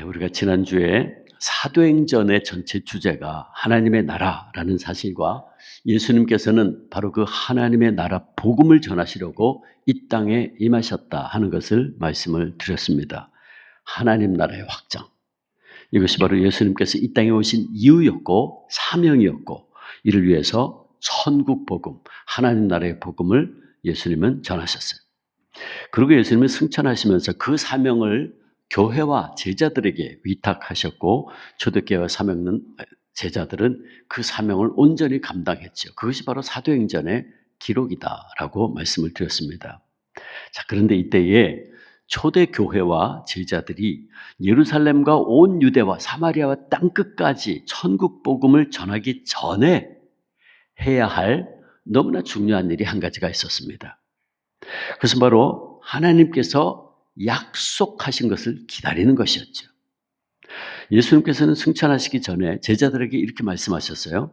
우리가 지난주에 사도행전의 전체 주제가 하나님의 나라라는 사실과 예수님께서는 바로 그 하나님의 나라 복음을 전하시려고 이 땅에 임하셨다 하는 것을 말씀을 드렸습니다. 하나님 나라의 확장. 이것이 바로 예수님께서 이 땅에 오신 이유였고 사명이었고, 이를 위해서 천국 복음, 하나님 나라의 복음을 예수님은 전하셨어요. 그리고 예수님은 승천하시면서 그 사명을 교회와 제자들에게 위탁하셨고, 초대교회와 사명은 제자들은 그 사명을 온전히 감당했죠. 그것이 바로 사도행전의 기록이다라고 말씀을 드렸습니다. 자, 그런데 이때에 초대교회와 제자들이 예루살렘과 온 유대와 사마리아와 땅끝까지 천국 복음을 전하기 전에 해야 할 너무나 중요한 일이 한 가지가 있었습니다. 그것은 바로 하나님께서 약속하신 것을 기다리는 것이었죠. 예수님께서는 승천하시기 전에 제자들에게 이렇게 말씀하셨어요.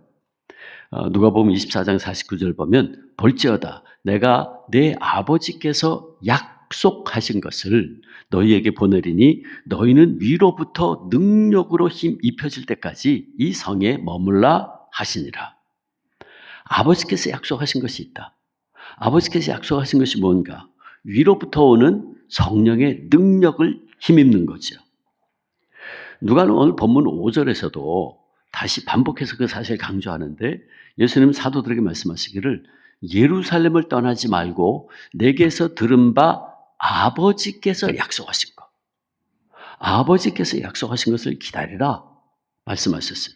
누가복음 24장 49절 보면, 볼지어다 내가 내 아버지께서 약속하신 것을 너희에게 보내리니 너희는 위로부터 능력으로 힘 입혀질 때까지 이 성에 머물라 하시니라. 아버지께서 약속하신 것이 있다. 아버지께서 약속하신 것이 뭔가? 위로부터 오는 성령의 능력을 힘입는 거죠. 누가는 오늘 본문 5절에서도 다시 반복해서 그 사실을 강조하는데, 예수님 사도들에게 말씀하시기를 예루살렘을 떠나지 말고 내게서 들은 바 아버지께서 약속하신 것, 아버지께서 약속하신 것을 기다리라 말씀하셨어요.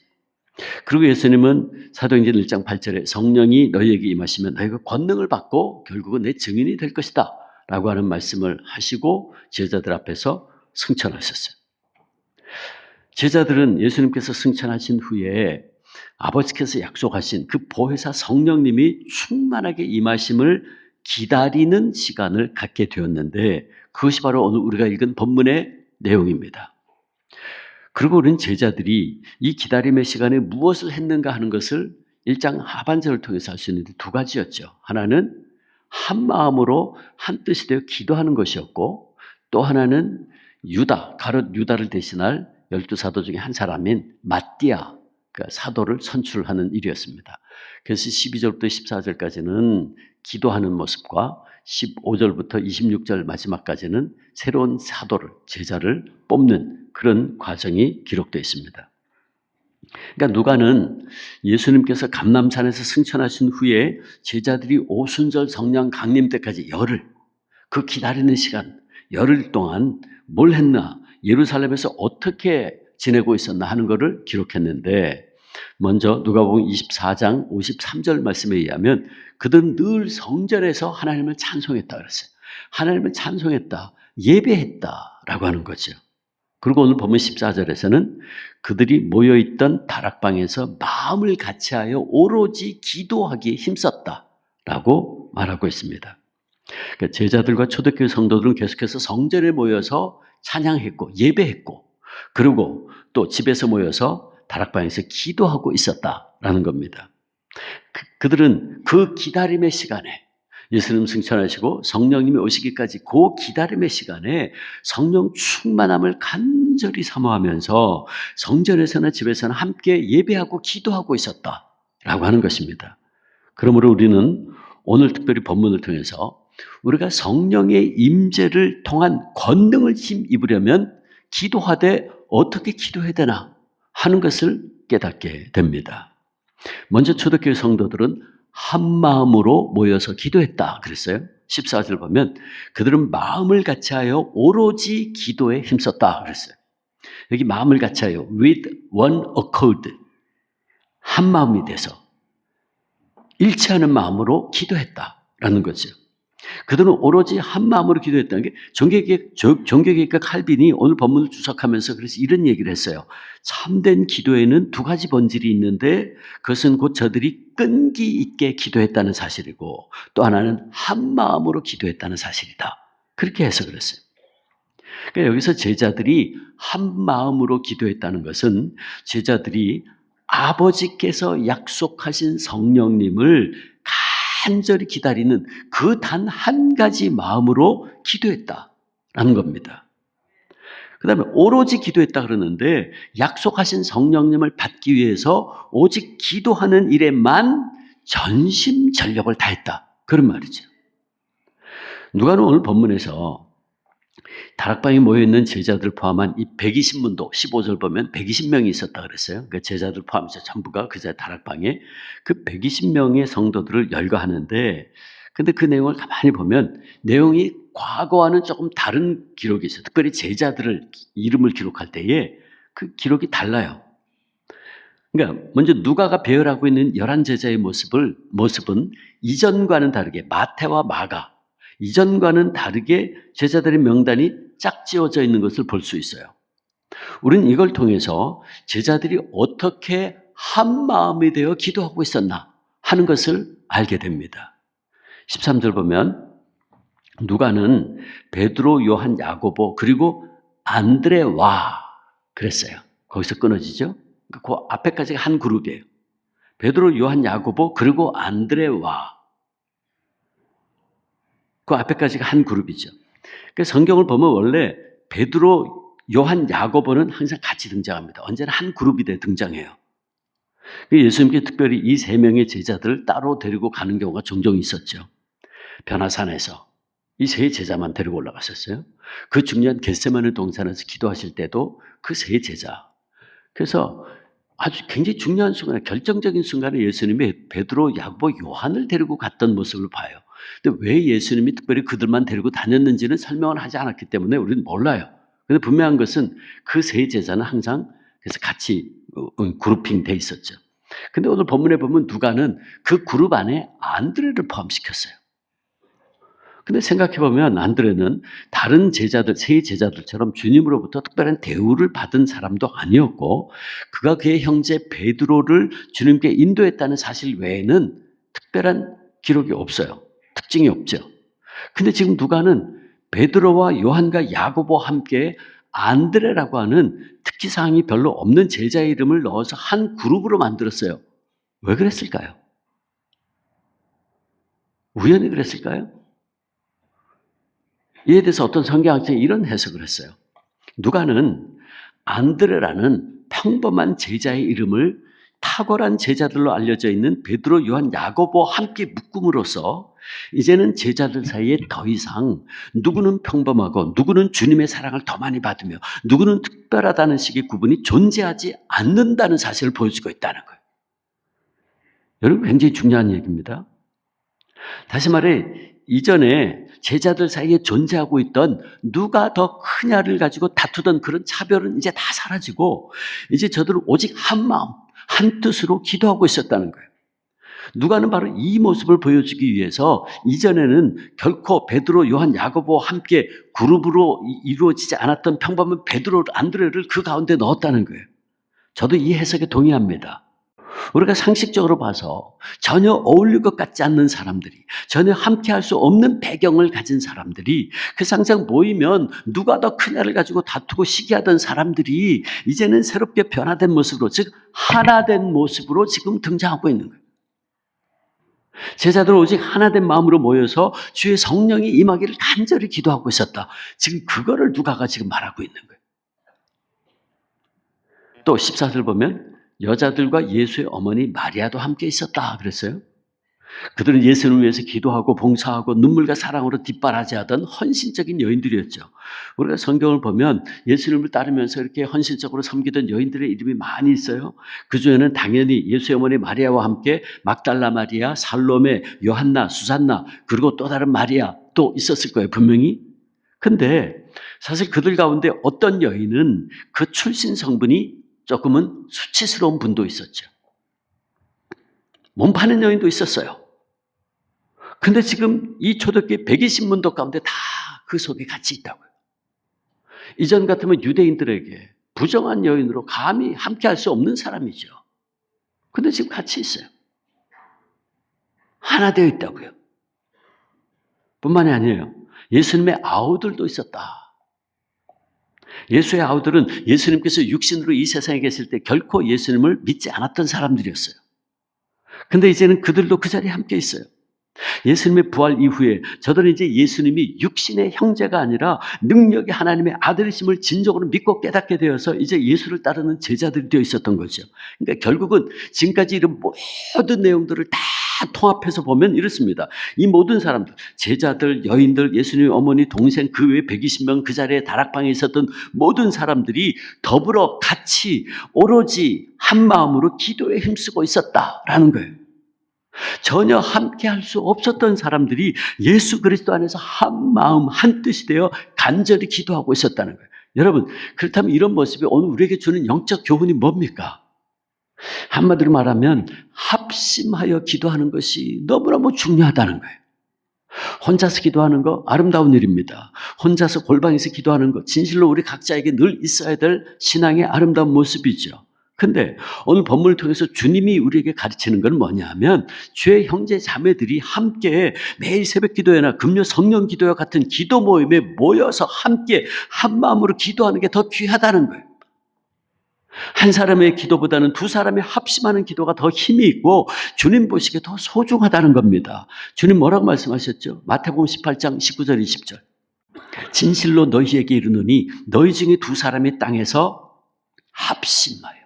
그리고 예수님은 사도행전 1장 8절에 성령이 너희에게 임하시면 너희가 권능을 받고 결국은 내 증인이 될 것이다 라고 하는 말씀을 하시고 제자들 앞에서 승천하셨어요. 제자들은 예수님께서 승천하신 후에 아버지께서 약속하신 그 보혜사 성령님이 충만하게 임하심을 기다리는 시간을 갖게 되었는데, 그것이 바로 오늘 우리가 읽은 본문의 내용입니다. 그리고 우리는 제자들이 이 기다림의 시간에 무엇을 했는가 하는 것을 1장 하반절을 통해서 알 수 있는데 두 가지였죠. 하나는 한 마음으로 한 뜻이 되어 기도하는 것이었고, 또 하나는 가롯 유다를 대신할 12사도 중에 한 사람인 마띠아, 그러니까 사도를 선출하는 일이었습니다. 그래서 12절부터 14절까지는 기도하는 모습과 15절부터 26절 마지막까지는 새로운 사도를, 제자를 뽑는 그런 과정이 기록되어 있습니다. 그러니까 누가는 예수님께서 감람산에서 승천하신 후에 제자들이 오순절 성령 강림 때까지 그 기다리는 시간, 열흘 동안 뭘 했나, 예루살렘에서 어떻게 지내고 있었나 하는 것을 기록했는데, 먼저 누가복음 24장 53절 말씀에 의하면 그들은 늘 성전에서 하나님을 찬송했다 그랬어요. 하나님을 찬송했다, 예배했다라고 하는 거죠. 그리고 오늘 보면 14절에서는 그들이 모여있던 다락방에서 마음을 같이하여 오로지 기도하기에 힘썼다라고 말하고 있습니다. 그러니까 제자들과 초대교회 성도들은 계속해서 성전에 모여서 찬양했고 예배했고, 그리고 또 집에서 모여서 다락방에서 기도하고 있었다라는 겁니다. 그들은 그 기다림의 시간에, 예수님 승천하시고 성령님이 오시기까지 그 기다림의 시간에 성령 충만함을 간절히 사모하면서 성전에서나 집에서나 함께 예배하고 기도하고 있었다라고 하는 것입니다. 그러므로 우리는 오늘 특별히 본문을 통해서 우리가 성령의 임재를 통한 권능을 힘입으려면 기도하되 어떻게 기도해야 되나 하는 것을 깨닫게 됩니다. 먼저 초대교회 성도들은 한 마음으로 모여서 기도했다 그랬어요. 14절 보면 그들은 마음을 같이하여 오로지 기도에 힘썼다 그랬어요. 여기 마음을 같이하여 with one accord, 한 마음이 돼서 일치하는 마음으로 기도했다라는 거죠. 그들은 오로지 한 마음으로 기도했다는 게 종교개혁가 칼빈이 오늘 본문을 주석하면서 그래서 이런 얘기를 했어요. 참된 기도에는 두 가지 본질이 있는데 그것은 곧 저들이 끈기 있게 기도했다는 사실이고, 또 하나는 한 마음으로 기도했다는 사실이다. 그렇게 해석을 했어요. 그러니까 여기서 제자들이 한 마음으로 기도했다는 것은 제자들이 아버지께서 약속하신 성령님을 간절히 기다리는 그 단 한 가지 마음으로 기도했다라는 겁니다. 그다음에 오로지 기도했다 그러는데 약속하신 성령님을 받기 위해서 오직 기도하는 일에만 전심전력을 다했다. 그런 말이죠. 누가는 오늘 본문에서 다락방에 모여있는 제자들 포함한 이 120문도 15절 보면 120명이 있었다 그랬어요. 그 제자들 포함해서 전부가 그 다락방에 그 120명의 성도들을 열거하는데, 근데 그 내용을 가만히 보면 내용이 과거와는 조금 다른 기록이 있어요. 특별히 제자들을 이름을 기록할 때에 그 기록이 달라요. 그러니까 먼저 누가가 배열하고 있는 11제자의 모습은 이전과는 다르게 마태와 마가 이전과는 다르게 제자들의 명단이 짝지어져 있는 것을 볼 수 있어요. 우리는 이걸 통해서 제자들이 어떻게 한 마음이 되어 기도하고 있었나 하는 것을 알게 됩니다. 13절 보면 누가는 베드로, 요한, 야고보 그리고 안드레와 그랬어요. 거기서 끊어지죠. 그 앞에까지가 한 그룹이에요. 베드로, 요한, 야고보 그리고 안드레와 그 앞에까지가 한 그룹이죠. 그 성경을 보면 원래 베드로, 요한, 야고보는 항상 같이 등장합니다. 언제나 한 그룹이 등장해요. 예수님께 특별히 이 세 명의 제자들을 따로 데리고 가는 경우가 종종 있었죠. 변화산에서 이 세 제자만 데리고 올라갔었어요. 그 중요한 겟세마네 동산에서 기도하실 때도 그 세 제자. 그래서 아주 굉장히 중요한 순간에 결정적인 순간에 예수님이 베드로, 야고보, 요한을 데리고 갔던 모습을 봐요. 근데 왜 예수님이 특별히 그들만 데리고 다녔는지는 설명을 하지 않았기 때문에 우리는 몰라요. 근데 분명한 것은 그 세 제자는 항상 그래서 같이 그룹핑 돼 있었죠. 근데 오늘 본문에 보면 누가는 그 그룹 안에 안드레를 포함시켰어요. 근데 생각해보면 안드레는 다른 제자들, 세 제자들처럼 주님으로부터 특별한 대우를 받은 사람도 아니었고 그가 그의 형제 베드로를 주님께 인도했다는 사실 외에는 특별한 기록이 없어요. 특징이 없죠. 근데 지금 누가는 베드로와 요한과 야고보와 함께 안드레라고 하는 특기사항이 별로 없는 제자의 이름을 넣어서 한 그룹으로 만들었어요. 왜 그랬을까요? 우연히 그랬을까요? 이에 대해서 어떤 성경학자가 이런 해석을 했어요. 누가는 안드레라는 평범한 제자의 이름을 탁월한 제자들로 알려져 있는 베드로, 요한, 야고보와 함께 묶음으로써 이제는 제자들 사이에 더 이상 누구는 평범하고 누구는 주님의 사랑을 더 많이 받으며 누구는 특별하다는 식의 구분이 존재하지 않는다는 사실을 보여주고 있다는 거예요. 여러분 굉장히 중요한 얘기입니다. 다시 말해 이전에 제자들 사이에 존재하고 있던 누가 더 크냐를 가지고 다투던 그런 차별은 이제 다 사라지고 이제 저들은 오직 한 마음, 한 뜻으로 기도하고 있었다는 거예요. 누가는 바로 이 모습을 보여주기 위해서 이전에는 결코 베드로, 요한, 야고보와 함께 그룹으로 이루어지지 않았던 평범한 베드로, 안드레를 그 가운데 넣었다는 거예요. 저도 이 해석에 동의합니다. 우리가 상식적으로 봐서 전혀 어울릴 것 같지 않는 사람들이, 전혀 함께할 수 없는 배경을 가진 사람들이, 그래서 항상 모이면 누가 더 크냐를 가지고 다투고 시기하던 사람들이 이제는 새롭게 변화된 모습으로, 즉 하나된 모습으로 지금 등장하고 있는 거예요. 제자들 오직 하나된 마음으로 모여서 주의 성령이 임하기를 간절히 기도하고 있었다. 지금 그거를 누가가 지금 말하고 있는 거예요. 또 14절 보면 여자들과 예수의 어머니 마리아도 함께 있었다 그랬어요. 그들은 예수님을 위해서 기도하고 봉사하고 눈물과 사랑으로 뒷바라지하던 헌신적인 여인들이었죠. 우리가 성경을 보면 예수님을 따르면서 이렇게 헌신적으로 섬기던 여인들의 이름이 많이 있어요. 그 중에는 당연히 예수의 어머니 마리아와 함께 막달라 마리아, 살로메, 요한나, 수산나 그리고 또 다른 마리아 또 있었을 거예요 분명히. 근데 사실 그들 가운데 어떤 여인은 그 출신 성분이 조금은 수치스러운 분도 있었죠. 몸 파는 여인도 있었어요. 근데 지금 이 초대교회 120문도 가운데 다 그 속에 같이 있다고요. 이전 같으면 유대인들에게 부정한 여인으로 감히 함께할 수 없는 사람이죠. 근데 지금 같이 있어요. 하나 되어 있다고요. 뿐만이 아니에요. 예수님의 아우들도 있었다. 예수의 아우들은 예수님께서 육신으로 이 세상에 계실 때 결코 예수님을 믿지 않았던 사람들이었어요. 근데 이제는 그들도 그 자리에 함께 있어요. 예수님의 부활 이후에 저들은 이제 예수님이 육신의 형제가 아니라 능력이 하나님의 아들이심을 진정으로 믿고 깨닫게 되어서 이제 예수를 따르는 제자들이 되어 있었던 거죠. 그러니까 결국은 지금까지 이런 모든 내용들을 다 통합해서 보면 이렇습니다. 이 모든 사람들, 제자들, 여인들, 예수님의 어머니, 동생, 그 외에 120명 그 자리에 다락방에 있었던 모든 사람들이 더불어 같이 오로지 한 마음으로 기도에 힘쓰고 있었다라는 거예요. 전혀 함께할 수 없었던 사람들이 예수 그리스도 안에서 한 마음 한 뜻이 되어 간절히 기도하고 있었다는 거예요. 여러분, 그렇다면 이런 모습이 오늘 우리에게 주는 영적 교훈이 뭡니까? 한마디로 말하면 합심하여 기도하는 것이 너무너무 중요하다는 거예요. 혼자서 기도하는 거 아름다운 일입니다. 혼자서 골방에서 기도하는 거 진실로 우리 각자에게 늘 있어야 될 신앙의 아름다운 모습이죠. 근데 오늘 본문을 통해서 주님이 우리에게 가르치는 건 뭐냐 하면 주의 형제 자매들이 함께 매일 새벽 기도회나 금요 성령 기도회 같은 기도 모임에 모여서 함께 한 마음으로 기도하는 게 더 귀하다는 거예요. 한 사람의 기도보다는 두 사람이 합심하는 기도가 더 힘이 있고 주님 보시기에 더 소중하다는 겁니다. 주님 뭐라고 말씀하셨죠? 마태복음 18장 19절 20절. 진실로 너희에게 이르노니 너희 중에 두 사람이 땅에서 합심하여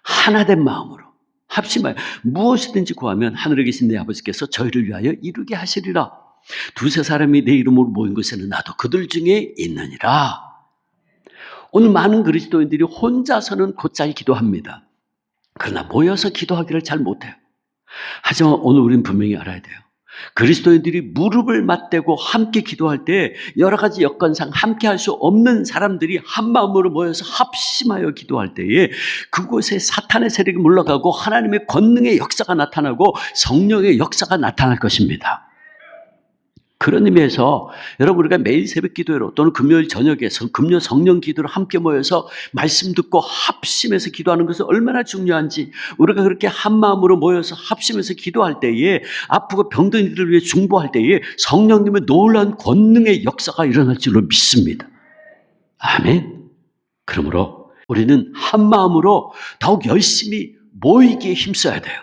하나된 마음으로 합심하여 무엇이든지 구하면 하늘에 계신 내 아버지께서 저희를 위하여 이루게 하시리라. 두세 사람이 내 이름으로 모인 곳에는 나도 그들 중에 있느니라. 오늘 많은 그리스도인들이 혼자서는 곧잘 기도합니다. 그러나 모여서 기도하기를 잘 못해요. 하지만 오늘 우리는 분명히 알아야 돼요. 그리스도인들이 무릎을 맞대고 함께 기도할 때 여러 가지 여건상 함께 할 수 없는 사람들이 한 마음으로 모여서 합심하여 기도할 때에 그곳에 사탄의 세력이 물러가고 하나님의 권능의 역사가 나타나고 성령의 역사가 나타날 것입니다. 그런 의미에서 여러분 우리가 매일 새벽 기도회로 또는 금요일 저녁에 금요 성령 기도로 함께 모여서 말씀 듣고 합심해서 기도하는 것은 얼마나 중요한지 우리가 그렇게 한 마음으로 모여서 합심해서 기도할 때에 아프고 병든 이들을 위해 중보할 때에 성령님의 놀라운 권능의 역사가 일어날 줄로 믿습니다. 아멘. 그러므로 우리는 한 마음으로 더욱 열심히 모이기에 힘써야 돼요.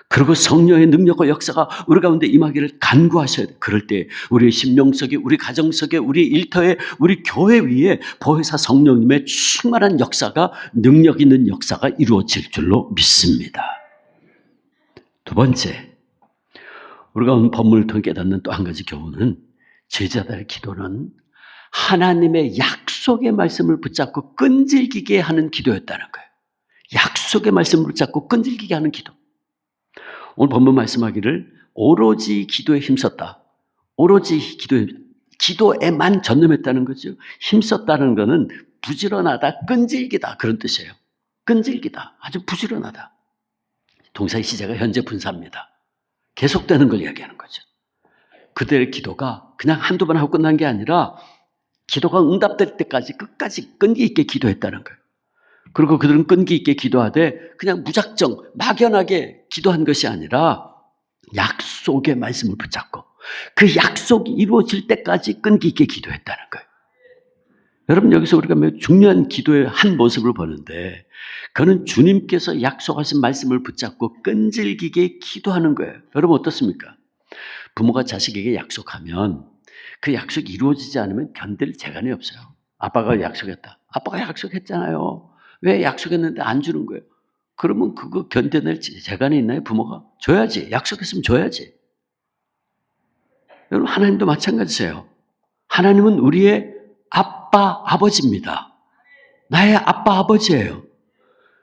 그리고 성령의 능력과 역사가 우리 가운데 임하기를 간구하셔야 돼요. 그럴 때 우리의 심령 속에, 우리 가정 속에, 우리 일터에, 우리 교회 위에 보혜사 성령님의 충만한 역사가, 능력 있는 역사가 이루어질 줄로 믿습니다. 두 번째, 우리가 오늘 본문을 통해 깨닫는 또 한 가지 교훈은 제자들의 기도는 하나님의 약속의 말씀을 붙잡고 끈질기게 하는 기도였다는 거예요. 약속의 말씀을 붙잡고 끈질기게 하는 기도. 오늘 본문 말씀하기를 오로지 기도에 힘썼다. 오로지 기도에만 전념했다는 거죠. 힘썼다는 것은 부지런하다, 끈질기다 그런 뜻이에요. 끈질기다, 아주 부지런하다. 동사의 시제가 현재 분사입니다. 계속되는 걸 이야기하는 거죠. 그들의 기도가 그냥 한두 번 하고 끝난 게 아니라 기도가 응답될 때까지 끝까지 끈기 있게 기도했다는 거예요. 그리고 그들은 끈기 있게 기도하되 그냥 무작정 막연하게 기도한 것이 아니라 약속의 말씀을 붙잡고 그 약속이 이루어질 때까지 끈기 있게 기도했다는 거예요. 여러분 여기서 우리가 매우 중요한 기도의 한 모습을 보는데 그는 주님께서 약속하신 말씀을 붙잡고 끈질기게 기도하는 거예요. 여러분 어떻습니까? 부모가 자식에게 약속하면 그 약속이 이루어지지 않으면 견딜 재간이 없어요. 아빠가 약속했다. 아빠가 약속했잖아요. 왜 약속했는데 안 주는 거예요? 그러면 그거 견뎌낼 재간이 있나요? 부모가? 줘야지. 약속했으면 줘야지. 여러분 하나님도 마찬가지세요. 하나님은 우리의 아빠, 아버지입니다. 나의 아빠, 아버지예요.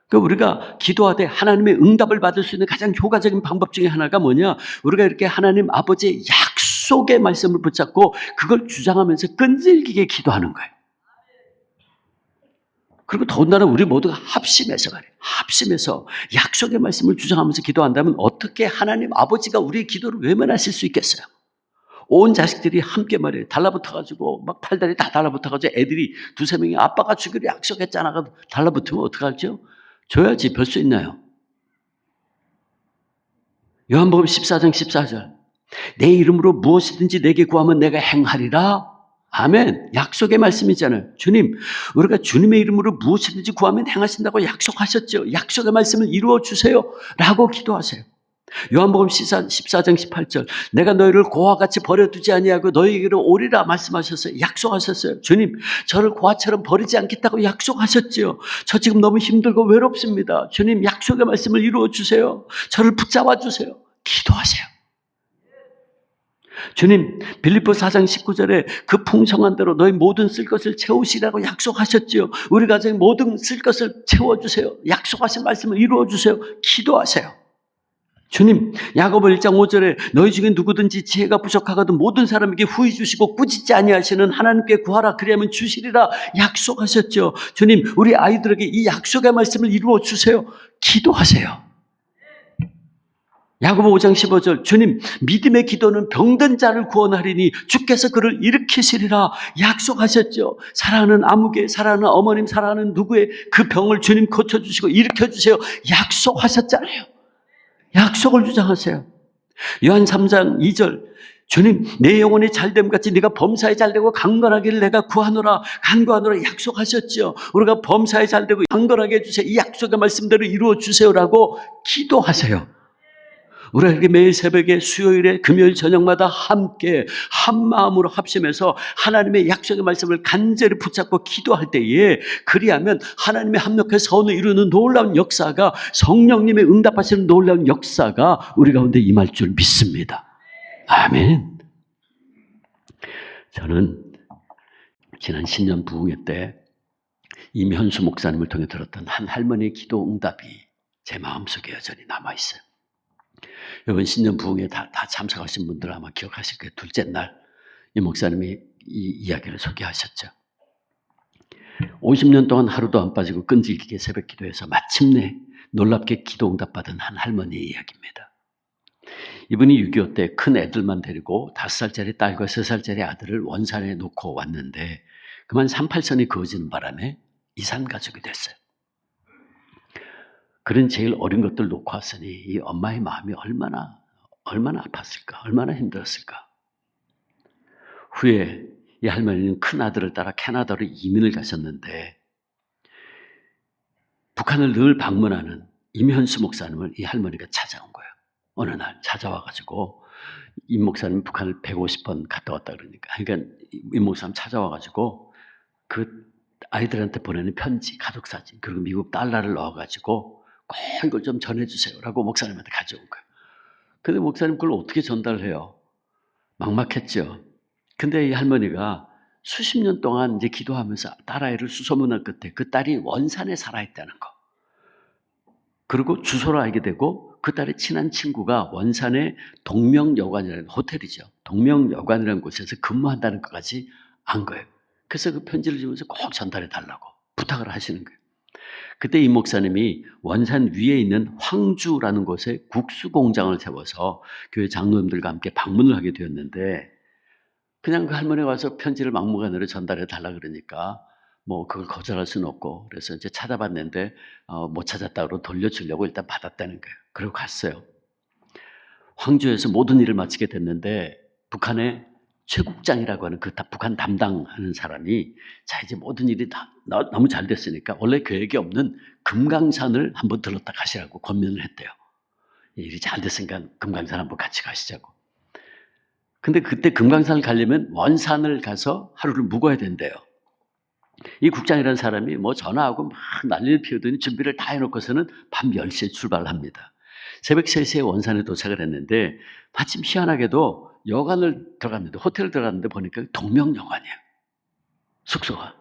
그러니까 우리가 기도하되 하나님의 응답을 받을 수 있는 가장 효과적인 방법 중에 하나가 뭐냐? 우리가 이렇게 하나님 아버지의 약속의 말씀을 붙잡고 그걸 주장하면서 끈질기게 기도하는 거예요. 그리고 더군다나 우리 모두가 합심해서 약속의 말씀을 주장하면서 기도한다면 어떻게 하나님 아버지가 우리의 기도를 외면하실 수 있겠어요? 온 자식들이 함께 말이에요. 달라붙어가지고 막 팔다리 다 달라붙어가지고 애들이 두세 명이 아빠가 주기로 약속했잖아 달라붙으면 어떡하죠? 줘야지. 별 수 있나요? 요한복음 14장 14절 내 이름으로 무엇이든지 내게 구하면 내가 행하리라. 아멘. 약속의 말씀이잖아요. 주님, 우리가 주님의 이름으로 무엇이든지 구하면 행하신다고 약속하셨죠. 약속의 말씀을 이루어 주세요 라고 기도하세요. 요한복음 14장 18절 내가 너희를 고와 같이 버려두지 아니하고 너희에게로 오리라 말씀하셨어요. 약속하셨어요. 주님 저를 고아처럼 버리지 않겠다고 약속하셨죠. 저 지금 너무 힘들고 외롭습니다. 주님 약속의 말씀을 이루어 주세요. 저를 붙잡아 주세요. 기도하세요. 주님 빌립보 4장 19절에 그 풍성한 대로 너희 모든 쓸 것을 채우시라고 약속하셨지요. 우리 가정에 모든 쓸 것을 채워주세요. 약속하신 말씀을 이루어주세요. 기도하세요. 주님 야고보 1장 5절에 너희 중에 누구든지 지혜가 부족하거든 모든 사람에게 후히 주시고 꾸짖지 아니하시는 하나님께 구하라 그리하면 주시리라 약속하셨죠. 주님 우리 아이들에게 이 약속의 말씀을 이루어주세요. 기도하세요. 야고보 5장 15절 주님 믿음의 기도는 병든 자를 구원하리니 주께서 그를 일으키시리라 약속하셨죠. 사랑하는 아무개 사랑하는 어머님 사랑하는 누구의 그 병을 주님 고쳐주시고 일으켜주세요. 약속하셨잖아요. 약속을 주장하세요. 요한 3장 2절 주님 내 영혼이 잘됨같이 네가 범사에 잘되고 강건하기를 내가 구하노라 간구하노라 약속하셨죠. 우리가 범사에 잘되고 강건하게 해주세요. 이 약속의 말씀대로 이루어 주세요라고 기도하세요. 우리에게 매일 새벽에 수요일에 금요일 저녁마다 함께 한 마음으로 합심해서 하나님의 약속의 말씀을 간절히 붙잡고 기도할 때에 그리하면 하나님의 합력의 선을 이루는 놀라운 역사가 성령님의 응답하시는 놀라운 역사가 우리 가운데 임할 줄 믿습니다. 아멘. 저는 지난 신년 부흥회 때 임현수 목사님을 통해 들었던 한 할머니의 기도 응답이 제 마음속에 여전히 남아있어요. 여러분 신년 부흥에 다 참석하신 분들 아마 기억하실 거예요. 둘째 날 이 목사님이 이 이야기를 소개하셨죠. 50년 동안 하루도 안 빠지고 끈질기게 새벽 기도해서 마침내 놀랍게 기도 응답받은 한 할머니의 이야기입니다. 이분이 6.25 때 큰 애들만 데리고 5살짜리 딸과 3살짜리 아들을 원산에 놓고 왔는데 그만 38선이 그어지는 바람에 이산 가족이 됐어요. 그런 제일 어린 것들 놓고 왔으니 이 엄마의 마음이 얼마나 아팠을까, 얼마나 힘들었을까. 후에 이 할머니는 큰 아들을 따라 캐나다로 이민을 가셨는데 북한을 늘 방문하는 임현수 목사님을 이 할머니가 찾아온 거예요. 어느 날 찾아와가지고 이 목사님 북한을 150번 갔다 왔다 그러니까 이 목사님 찾아와가지고 그 아이들한테 보내는 편지, 가족 사진 그리고 미국 달러를 넣어가지고 꼭 이걸 좀 전해주세요라고 목사님한테 가져온 거예요. 근데 목사님 그걸 어떻게 전달해요? 막막했죠. 근데 이 할머니가 수십 년 동안 이제 기도하면서 딸아이를 수소문한 끝에 그 딸이 원산에 살아있다는 거. 그리고 주소를 알게 되고 그 딸의 친한 친구가 원산의 동명여관이라는 호텔이죠. 동명여관이라는 곳에서 근무한다는 것까지 안 거예요. 그래서 그 편지를 주면서 꼭 전달해 달라고 부탁을 하시는 거예요. 그때 이 목사님이 원산 위에 있는 황주라는 곳에 국수 공장을 세워서 교회 장로님들과 함께 방문을 하게 되었는데 그냥 그 할머니가 와서 편지를 막무가내로 전달해 달라 그러니까 뭐 그걸 거절할 수는 없고 그래서 이제 찾아봤는데 못 찾았다고 돌려주려고 일단 받았다는 거예요. 그리고 갔어요. 황주에서 모든 일을 마치게 됐는데 북한의 최국장이라고 하는 그 북한 담당하는 사람이 자 이제 모든 일이 다 너무 잘 됐으니까 원래 계획이 없는 금강산을 한번 들렀다 가시라고 권면을 했대요. 일이 잘 됐으니까 금강산 한번 같이 가시자고. 근데 그때 금강산을 가려면 원산을 가서 하루를 묵어야 된대요. 이 국장이라는 사람이 뭐 전화하고 막 난리를 피우더니 준비를 다 해놓고서는 밤 10시에 출발을 합니다. 새벽 3시에 원산에 도착을 했는데 마침 희한하게도 여관을 들어갔는데 호텔을 들어갔는데 보니까 동명여관이에요. 숙소가.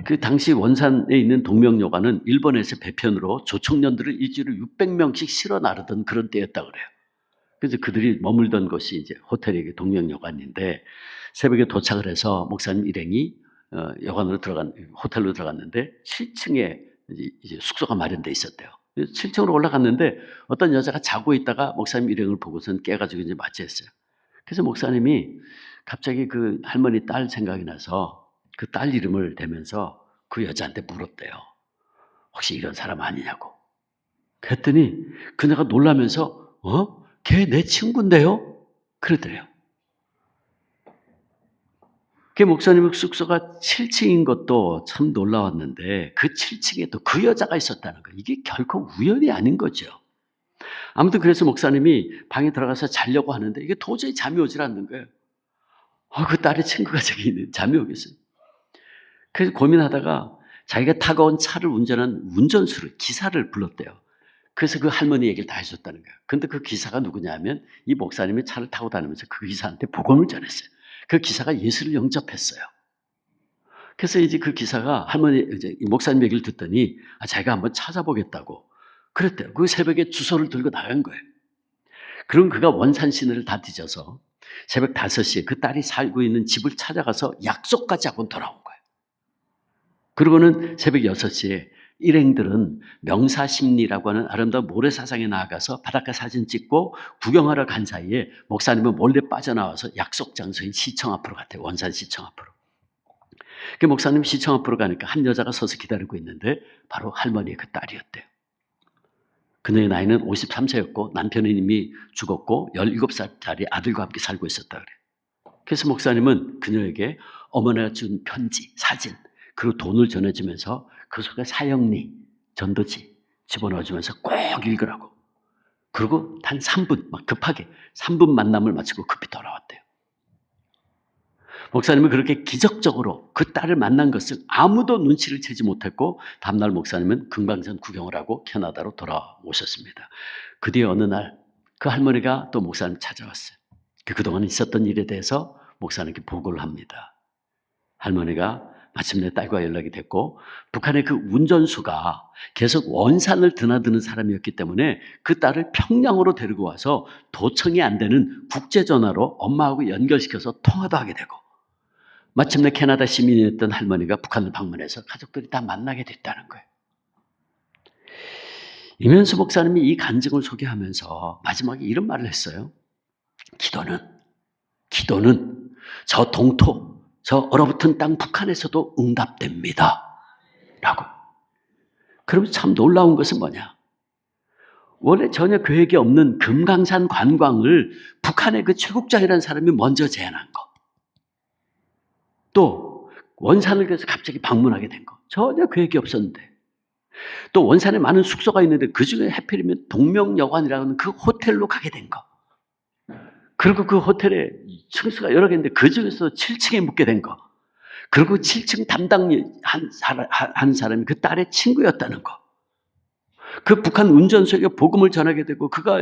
그 당시 원산에 있는 동명여관은 일본에서 배편으로 조청년들을 일주일에 600명씩 실어 나르던 그런 때였다고 그래요. 그래서 그들이 머물던 곳이 이제 호텔이 동명여관인데 새벽에 도착을 해서 목사님 일행이 호텔로 들어갔는데 7층에 이제 숙소가 마련돼 있었대요. 7층으로 올라갔는데 어떤 여자가 자고 있다가 목사님 일행을 보고선 깨가지고 이제 맞이했어요. 그래서 목사님이 갑자기 그 할머니 딸 생각이 나서 그 딸 이름을 대면서 그 여자한테 물었대요. 혹시 이런 사람 아니냐고. 그랬더니 그녀가 놀라면서 걔 내 친구인데요? 그러더래요. 그 목사님 숙소가 7층인 것도 참 놀라웠는데 그 7층에 또 그 여자가 있었다는 거. 이게 결코 우연이 아닌 거죠. 아무튼 그래서 목사님이 방에 들어가서 자려고 하는데 이게 도저히 잠이 오질 않는 거예요. 그 딸의 친구가 저기 있는데 잠이 오겠어요. 그래서 고민하다가 자기가 타고 온 차를 운전한 운전수를, 기사를 불렀대요. 그래서 그 할머니 얘기를 다 해줬다는 거예요. 근데 그 기사가 누구냐 하면 이 목사님이 차를 타고 다니면서 그 기사한테 복음을 전했어요. 그 기사가 예수를 영접했어요. 그래서 이제 그 기사가 이제 목사님 얘기를 듣더니 자기가 한번 찾아보겠다고 그랬대요. 그 새벽에 주소를 들고 나간 거예요. 그럼 그가 원산 시내를 다 뒤져서 새벽 5시에 그 딸이 살고 있는 집을 찾아가서 약속까지 하고 돌아온 거예요. 그러고는 새벽 6시에 일행들은 명사심리라고 하는 아름다운 모래사장에 나아가서 바닷가 사진 찍고 구경하러 간 사이에 목사님은 몰래 빠져나와서 약속 장소인 시청 앞으로 갔대요. 원산 시청 앞으로. 그 목사님 시청 앞으로 가니까 한 여자가 서서 기다리고 있는데 바로 할머니의 그 딸이었대요. 그녀의 나이는 53세였고 남편은 이미 죽었고 17살짜리 아들과 함께 살고 있었다 그래요. 그래서 목사님은 그녀에게 어머니가 준 편지, 사진, 그리고 돈을 전해주면서 그 속에 사형리, 전도지 집어넣어주면서 꼭 읽으라고. 그리고 단 3분, 막 급하게 3분 만남을 마치고 급히 돌아왔대요. 목사님은 그렇게 기적적으로 그 딸을 만난 것을 아무도 눈치를 채지 못했고 다음날 목사님은 금강산 구경을 하고 캐나다로 돌아오셨습니다. 그 뒤에 어느 날 그 할머니가 또 목사님 찾아왔어요. 그동안 있었던 일에 대해서 목사님께 보고를 합니다. 할머니가 마침내 딸과 연락이 됐고 북한의 그 운전수가 계속 원산을 드나드는 사람이었기 때문에 그 딸을 평양으로 데리고 와서 도청이 안 되는 국제전화로 엄마하고 연결시켜서 통화도 하게 되고 마침내 캐나다 시민이었던 할머니가 북한을 방문해서 가족들이 다 만나게 됐다는 거예요. 이면수 목사님이 이 간증을 소개하면서 마지막에 이런 말을 했어요. 기도는 저 동토, 저 얼어붙은 땅 북한에서도 응답됩니다. 라고. 그럼 참 놀라운 것은 뭐냐? 원래 전혀 계획이 없는 금강산 관광을 북한의 그 최국장이라는 사람이 먼저 제안한 거. 또 원산을 그래서 갑자기 방문하게 된 거. 전혀 계획이 없었는데. 또 원산에 많은 숙소가 있는데 그중에 하필이면 동명여관이라는 그 호텔로 가게 된 거. 그리고 그 호텔에 층수가 여러 개인데 그중에서 7층에 묵게 된 거. 그리고 7층 담당 한 사람이 그 딸의 친구였다는 거. 그 북한 운전수에게 복음을 전하게 되고 그가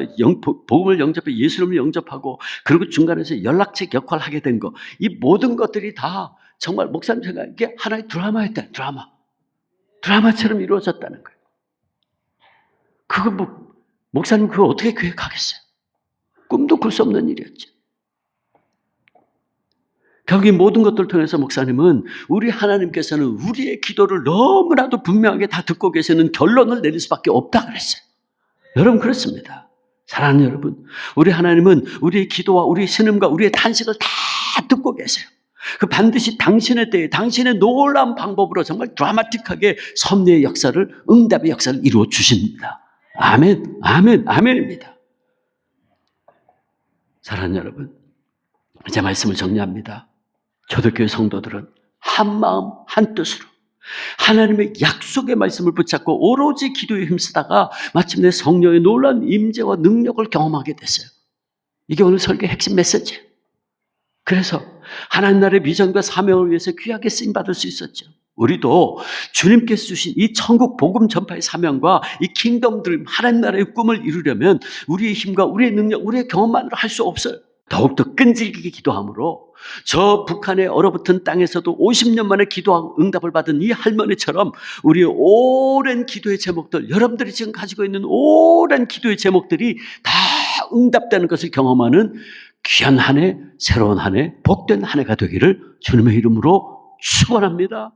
복음을 영접해 예수님을 영접하고 그리고 중간에서 연락책 역할을 하게 된 거. 이 모든 것들이 다 정말 목사님 생각에 이게 하나의 드라마였다. 드라마처럼 이루어졌다는 거예요. 목사님 그걸 어떻게 계획하겠어요? 꿈도 꿀 수 없는 일이었죠. 결국 이 모든 것들을 통해서 목사님은 우리 하나님께서는 우리의 기도를 너무나도 분명하게 다 듣고 계시는 결론을 내릴 수밖에 없다 그랬어요. 여러분 그렇습니다. 사랑하는 여러분, 우리 하나님은 우리의 기도와 우리의 신음과 우리의 탄식을 다 듣고 계세요. 그 반드시 당신의 때에 당신의 놀라운 방법으로 정말 드라마틱하게 섭리의 역사를, 응답의 역사를 이루어 주십니다. 아멘, 아멘, 아멘입니다. 사랑하는 여러분, 이제 말씀을 정리합니다. 초대교회 성도들은 한 마음 한 뜻으로 하나님의 약속의 말씀을 붙잡고 오로지 기도에 힘쓰다가 마침내 성령의 놀라운 임재와 능력을 경험하게 됐어요. 이게 오늘 설교의 핵심 메시지예요. 그래서 하나님 나라의 비전과 사명을 위해서 귀하게 쓰임받을 수 있었죠. 우리도 주님께서 주신 이 천국 복음 전파의 사명과 이 킹덤 드림 하나님 나라의 꿈을 이루려면 우리의 힘과 우리의 능력, 우리의 경험만으로 할 수 없어요. 더욱더 끈질기게 기도함으로 저 북한의 얼어붙은 땅에서도 50년 만에 기도하고 응답을 받은 이 할머니처럼 우리의 오랜 기도의 제목들, 여러분들이 지금 가지고 있는 오랜 기도의 제목들이 다 응답되는 것을 경험하는 귀한 한 해, 새로운 한 해, 복된 한 해가 되기를 주님의 이름으로 축원합니다.